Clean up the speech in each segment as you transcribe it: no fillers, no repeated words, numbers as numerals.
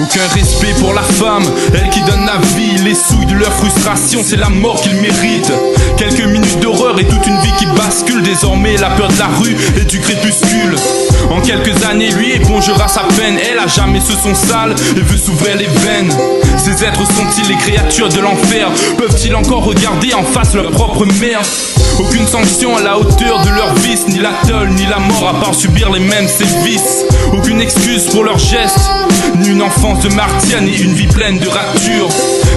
Aucun respect pour la femme, elle qui donne la vie. Les souilles de leur frustration, c'est la mort qu'ils méritent. Quelques minutes d'horreur et toute une vie qui bascule. Désormais la peur de la rue et du crépuscule. En quelques années lui épongera sa peine. Elle a jamais ce son sale et veut s'ouvrir les veines. Ces êtres sont-ils les créatures de l'enfer? Peuvent-ils encore regarder en face leur propre mère? Aucune sanction à la hauteur de leur vice, ni la tôle, ni la mort, à part subir les mêmes sévices. Aucune excuse pour leurs gestes, ni une enfance de martyr, ni une vie pleine de ratures.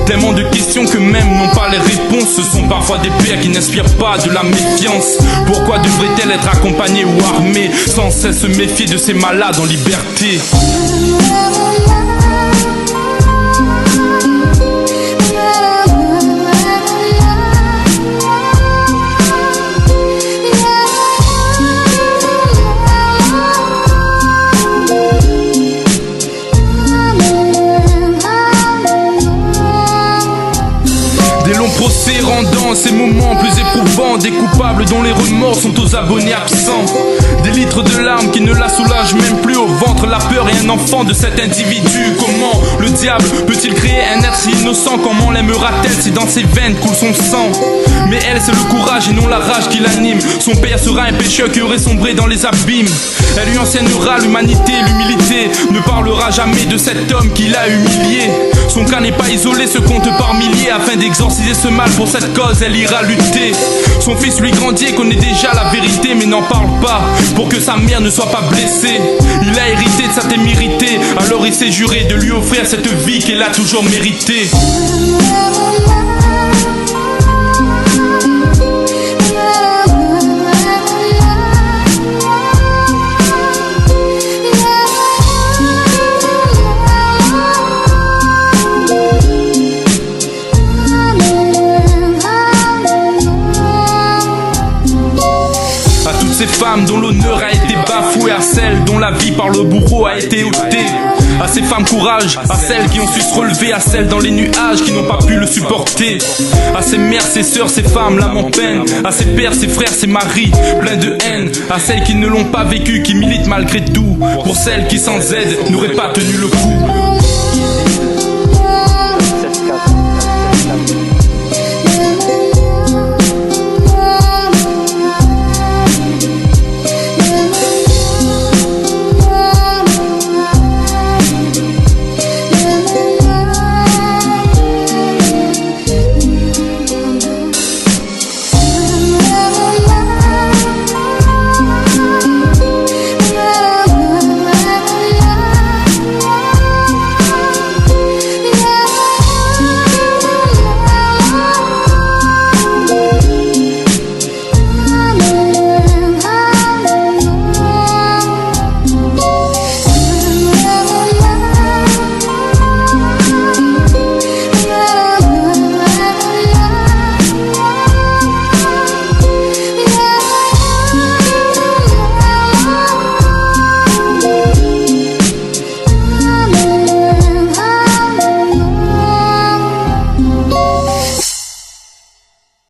Tellement de questions que même n'ont pas les réponses. Ce sont parfois des pères qui n'inspirent pas de la méfiance. Pourquoi devrait-elle être accompagnée ou armée, sans cesse se méfier de ces malades en liberté? Procès rendant ces moments plus éprouvants. Des coupables dont les remords sont aux abonnés absents. Des litres de larmes qui ne la soulagent même plus au ventre. La peur et un enfant de cet individu. Comment le diable peut-il créer un être si innocent? Comment l'aimera-t-elle si dans ses veines coule son sang? Mais elle, c'est le courage et non la rage qui l'anime. Son père sera un pécheur qui aurait sombré dans les abîmes. Elle lui enseignera l'humanité, l'humilité. Ne parlera jamais de cet homme qui l'a humilié. Son cas n'est pas isolé, se compte par milliers. Afin d'exorciser ce mal, pour cette cause elle ira lutter. Son fils lui grandit et connaît déjà la vérité, mais n'en parle pas pour que sa mère ne soit pas blessée. Il a hérité de sa témérité, alors il s'est juré de lui offrir cette vie qu'elle a toujours méritée. Ces femmes dont l'honneur a été bafoué, à celles dont la vie par le bourreau a été ôtée. À ces femmes courage, à celles qui ont su se relever, à celles dans les nuages qui n'ont pas pu le supporter. À ces mères, ces sœurs, ces femmes, l'âme en peine. À ces pères, ces frères, ces maris, pleins de haine. À celles qui ne l'ont pas vécu, qui militent malgré tout. Pour celles qui sans aide n'auraient pas tenu le coup.